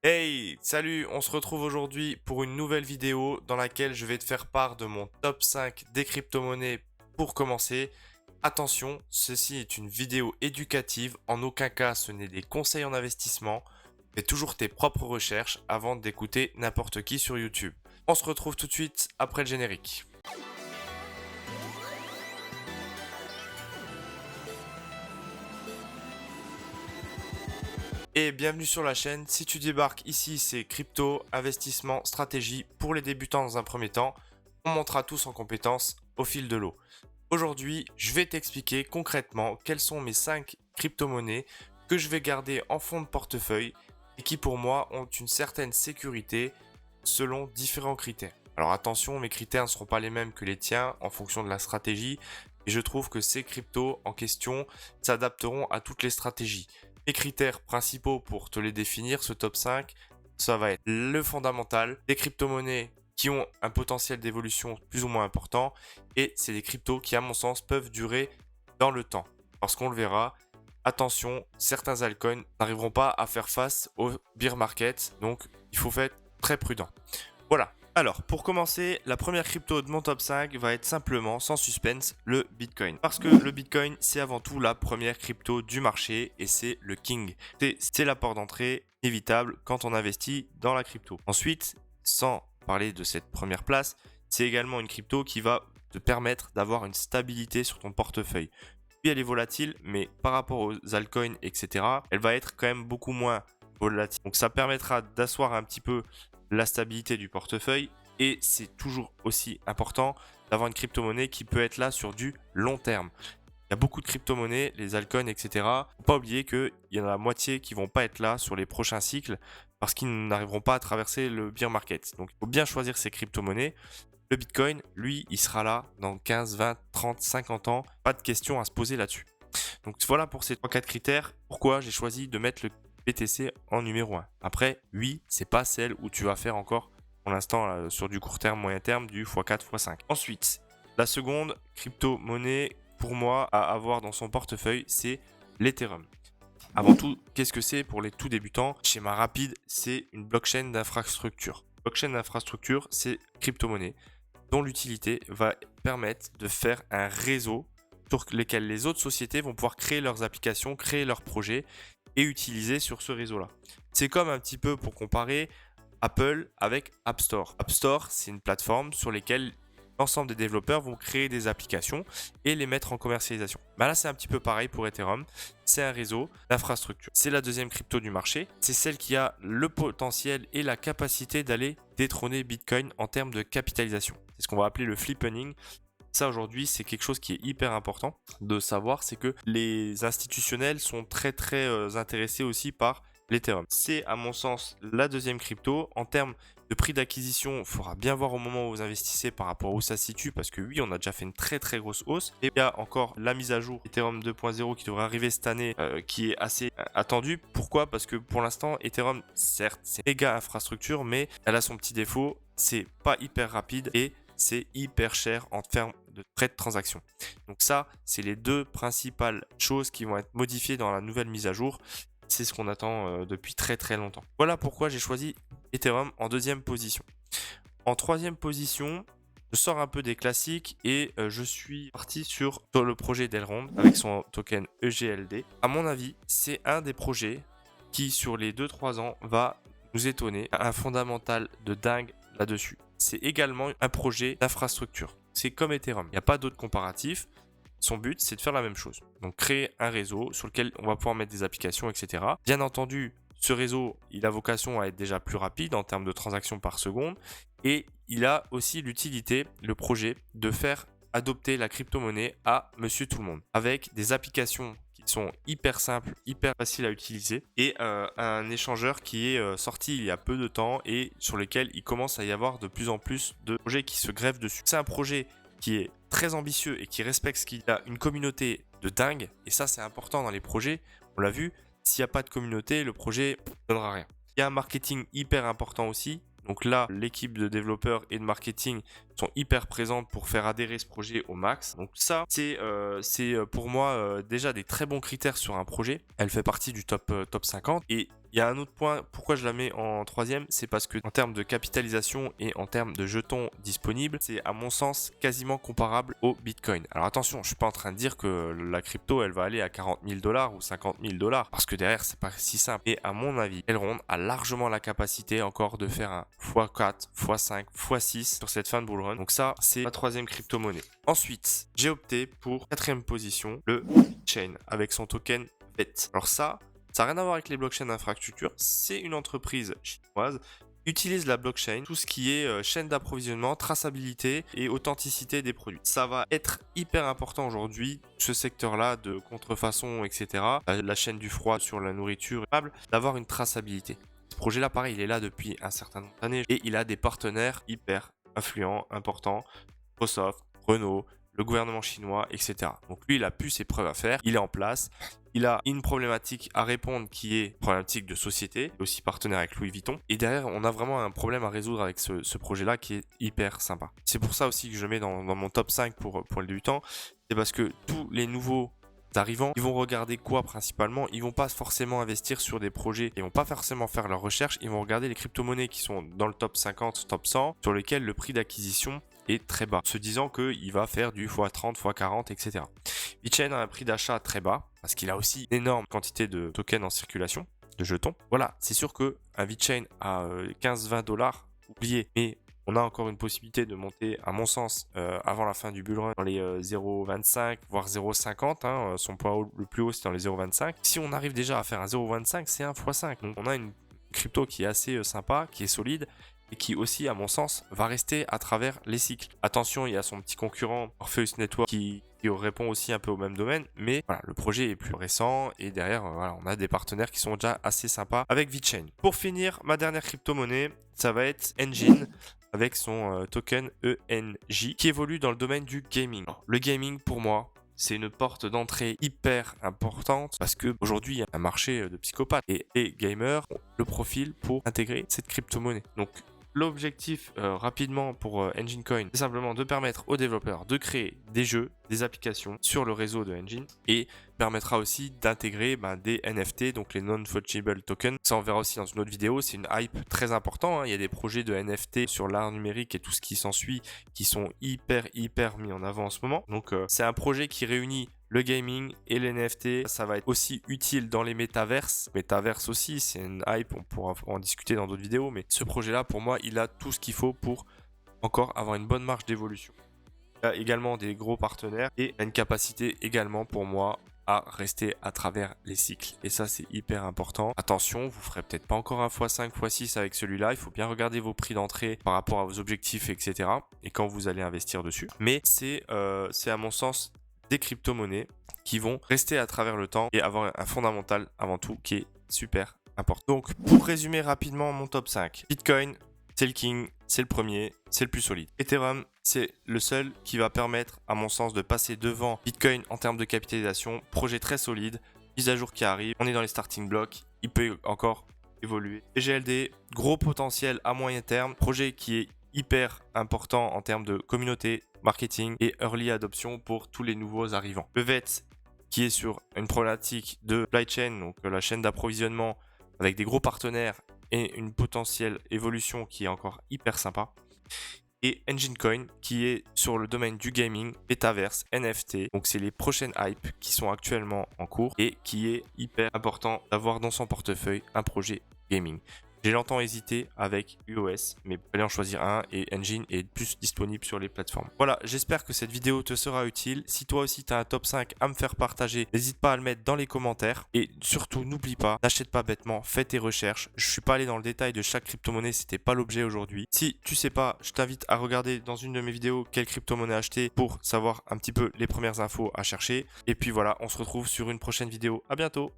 Hey, salut, on se retrouve aujourd'hui pour une nouvelle vidéo dans laquelle je vais te faire part de mon top 5 des crypto-monnaies pour commencer. Attention, ceci est une vidéo éducative, en aucun cas ce n'est des conseils en investissement. Fais toujours tes propres recherches avant d'écouter n'importe qui sur YouTube. On se retrouve tout de suite après le générique. Et bienvenue sur la chaîne. Si tu débarques ici, c'est crypto, investissement, stratégie pour les débutants dans un premier temps. On montera tous en compétences au fil de l'eau. Aujourd'hui, je vais t'expliquer concrètement quelles sont mes 5 crypto-monnaies que je vais garder en fond de portefeuille et qui pour moi ont une certaine sécurité selon différents critères. Alors attention, mes critères ne seront pas les mêmes que les tiens en fonction de la stratégie et je trouve que ces cryptos en question s'adapteront à toutes les stratégies. Les critères principaux pour te les définir, ce top 5, ça va être le fondamental, des crypto-monnaies qui ont un potentiel d'évolution plus ou moins important et c'est des cryptos qui, à mon sens, peuvent durer dans le temps. Parce qu'on le verra, attention, certains altcoins n'arriveront pas à faire face au bear market, donc il faut être très prudent. Voilà. Alors, pour commencer, la première crypto de mon top 5 va être simplement, sans suspense, le Bitcoin. Parce que le Bitcoin, c'est avant tout la première crypto du marché et c'est le king. C'est la porte d'entrée évitable quand on investit dans la crypto. Ensuite, sans parler de cette première place, c'est également une crypto qui va te permettre d'avoir une stabilité sur ton portefeuille. Puis elle est volatile, mais par rapport aux altcoins, etc., elle va être quand même beaucoup moins volatile. Donc ça permettra d'asseoir un petit peu la stabilité du portefeuille et c'est toujours aussi important d'avoir une crypto-monnaie qui peut être là sur du long terme. Il y a beaucoup de crypto-monnaies, les altcoins, etc. Faut pas oublier qu'il y en a la moitié qui vont pas être là sur les prochains cycles parce qu'ils n'arriveront pas à traverser le bear market. Donc il faut bien choisir ces crypto-monnaies. Le Bitcoin, lui, il sera là dans 15, 20, 30, 50 ans. Pas de question à se poser là-dessus. Donc voilà pour ces 3-4 critères. Pourquoi j'ai choisi de mettre le BTC en numéro 1. Après, oui, c'est pas celle où tu vas faire encore pour l'instant sur du court terme, moyen terme, du x4, x5. Ensuite, la seconde crypto-monnaie pour moi à avoir dans son portefeuille, c'est l'Ethereum. Avant tout, qu'est-ce que c'est pour les tout débutants? Schéma rapide, c'est une blockchain d'infrastructure. Blockchain d'infrastructure, c'est crypto-monnaie dont l'utilité va permettre de faire un réseau sur lequel les autres sociétés vont pouvoir créer leurs applications, créer leurs projets et utiliser sur ce réseau-là. C'est comme un petit peu pour comparer Apple avec App Store. App Store, c'est une plateforme sur laquelle l'ensemble des développeurs vont créer des applications et les mettre en commercialisation. Là, c'est un petit peu pareil pour Ethereum. C'est un réseau d'infrastructure. C'est la deuxième crypto du marché. C'est celle qui a le potentiel et la capacité d'aller détrôner Bitcoin en termes de capitalisation. C'est ce qu'on va appeler le flippening. Ça, aujourd'hui, c'est quelque chose qui est hyper important de savoir, c'est que les institutionnels sont très intéressés aussi par l'Ethereum. C'est à mon sens la deuxième crypto. En termes de prix d'acquisition, il faudra bien voir au moment où vous investissez par rapport à où ça se situe, parce que oui, on a déjà fait une très grosse hausse. Et il y a encore la mise à jour Ethereum 2.0 qui devrait arriver cette année, qui est assez attendue. Pourquoi? Parce que pour l'instant, Ethereum, certes, c'est méga infrastructure, mais elle a son petit défaut, c'est pas hyper rapide et c'est hyper cher en termes de frais de transaction. Donc ça, c'est les deux principales choses qui vont être modifiées dans la nouvelle mise à jour. C'est ce qu'on attend depuis très longtemps. Voilà pourquoi j'ai choisi Ethereum en deuxième position. En troisième position, je sors un peu des classiques et je suis parti sur le projet d'Elrond avec son token EGLD. À mon avis, c'est un des projets qui, sur les 2-3 ans, va nous étonner. Un fondamental de dingue là-dessus. C'est également un projet d'infrastructure. C'est comme Ethereum. Il n'y a pas d'autre comparatif. Son but, c'est de faire la même chose. Donc, créer un réseau sur lequel on va pouvoir mettre des applications, etc. Bien entendu, ce réseau, il a vocation à être déjà plus rapide en termes de transactions par seconde. Et il a aussi l'utilité, le projet, de faire adopter la crypto-monnaie à monsieur tout le monde. Avec des applications qui sont hyper simples, hyper faciles à utiliser. Et un échangeur qui est sorti il y a peu de temps et sur lequel il commence à y avoir de plus en plus de projets qui se greffent dessus. C'est un projet qui est très ambitieux et qui respecte ce qu'il a une communauté de dingue. Et ça, c'est important dans les projets. On l'a vu, s'il n'y a pas de communauté, le projet ne donnera rien. Il y a un marketing hyper important aussi. Donc là, l'équipe de développeurs et de marketing sont hyper présentes pour faire adhérer ce projet au max. Donc ça, c'est pour moi déjà des très bons cryptères sur un projet. Elle fait partie du top 50. Et Il y a un autre point, pourquoi je la mets en troisième, c'est parce que en termes de capitalisation et en termes de jetons disponibles, c'est à mon sens quasiment comparable au Bitcoin. Alors attention, je suis pas en train de dire que la crypto, elle va aller à 40 000 $ ou 50 000 $, parce que derrière, c'est pas si simple. Et à mon avis, Elrond a largement la capacité encore de faire un x4, x5, x6 sur cette fin de bull run. Donc ça, c'est ma troisième crypto-monnaie. Ensuite, j'ai opté pour quatrième position, le Chain, avec son token VET. Alors ça n'a rien à voir avec les blockchains d'infrastructure, c'est une entreprise chinoise qui utilise la blockchain, tout ce qui est chaîne d'approvisionnement, traçabilité et authenticité des produits. Ça va être hyper important aujourd'hui, ce secteur-là de contrefaçon, etc. La chaîne du froid sur la nourriture, d'avoir une traçabilité. Ce projet-là, pareil, il est là depuis un certain nombre d'années et il a des partenaires hyper influents, importants, Microsoft, Renault, le gouvernement chinois, etc. Donc lui, il a pu ses preuves à faire, il est en place, il a une problématique à répondre qui est problématique de société, aussi partenaire avec Louis Vuitton. Et derrière, on a vraiment un problème à résoudre avec ce projet-là qui est hyper sympa. C'est pour ça aussi que je le mets dans mon top 5 pour les débutants. C'est parce que tous les nouveaux arrivants, ils vont regarder quoi principalement? Ils vont pas forcément investir sur des projets, ils vont pas forcément faire leurs recherches, ils vont regarder les crypto-monnaies qui sont dans le top 50, top 100, sur lesquelles le prix d'acquisition est très bas, se disant qu'il va faire du x30, x40, etc. BitChain a un prix d'achat très bas, parce qu'il a aussi une énorme quantité de tokens en circulation, de jetons. Voilà, c'est sûr qu'un BitChain à 15-20 $, oubliez, mais on a encore une possibilité de monter, à mon sens, avant la fin du bull run, dans les 0,25 voire 0,50. Son point le plus haut, c'est dans les 0,25. Si on arrive déjà à faire un 0,25, c'est un x5. Donc on a une crypto qui est assez sympa, qui est solide, et qui aussi, à mon sens, va rester à travers les cycles. Attention, il y a son petit concurrent Orpheus Network qui répond aussi un peu au même domaine, mais voilà, le projet est plus récent et derrière, voilà, on a des partenaires qui sont déjà assez sympas avec VeChain. Pour finir, ma dernière crypto-monnaie, ça va être Enjin avec son token ENJ qui évolue dans le domaine du gaming. Alors, le gaming, pour moi, c'est une porte d'entrée hyper importante parce qu'aujourd'hui, il y a un marché de psychopathes et les gamers ont le profil pour intégrer cette crypto-monnaie. Donc, l'objectif rapidement pour Engine Coin, c'est simplement de permettre aux développeurs de créer des jeux, des applications sur le réseau de Engine et permettra aussi d'intégrer des NFT, donc les non-fungible tokens. Ça, on verra aussi dans une autre vidéo, c'est une hype très importante. Il y a des projets de NFT sur l'art numérique et tout ce qui s'ensuit qui sont hyper mis en avant en ce moment. Donc, c'est un projet qui réunit le gaming et les NFT. Ça va être aussi utile dans les métaverses. Métaverse aussi, c'est une hype, on pourra en discuter dans d'autres vidéos, mais ce projet-là, pour moi, il a tout ce qu'il faut pour encore avoir une bonne marge d'évolution. Il a également des gros partenaires et une capacité également pour moi à rester à travers les cycles. Et ça, c'est hyper important. Attention, vous ferez peut-être pas encore un x5, x6 avec celui-là. Il faut bien regarder vos prix d'entrée par rapport à vos objectifs, etc. Et quand vous allez investir dessus. Mais c'est à mon sens des crypto-monnaies qui vont rester à travers le temps et avoir un fondamental avant tout qui est super important. Donc, pour résumer rapidement mon top 5, Bitcoin, c'est le king, c'est le premier, c'est le plus solide. Ethereum, c'est le seul qui va permettre, à mon sens, de passer devant Bitcoin en termes de capitalisation. Projet très solide, mise à jour qui arrive, on est dans les starting blocks, il peut encore évoluer. GLD, gros potentiel à moyen terme, projet qui est hyper important en termes de communauté, marketing et early adoption pour tous les nouveaux arrivants. Le VET, qui est sur une problématique de supply chain, donc la chaîne d'approvisionnement avec des gros partenaires et une potentielle évolution qui est encore hyper sympa. Et Engine Coin qui est sur le domaine du gaming, Metaverse, NFT. Donc c'est les prochaines hypes qui sont actuellement en cours et qui est hyper important d'avoir dans son portefeuille un projet gaming. J'ai longtemps hésité avec UOS, mais il fallait en choisir un et Engine est plus disponible sur les plateformes. Voilà, j'espère que cette vidéo te sera utile. Si toi aussi tu as un top 5 à me faire partager, n'hésite pas à le mettre dans les commentaires. Et surtout, n'oublie pas, n'achète pas bêtement, fais tes recherches. Je suis pas allé dans le détail de chaque crypto-monnaie, c'était pas l'objet aujourd'hui. Si tu sais pas, je t'invite à regarder dans une de mes vidéos quelle crypto-monnaie acheter pour savoir un petit peu les premières infos à chercher. Et puis voilà, on se retrouve sur une prochaine vidéo. À bientôt!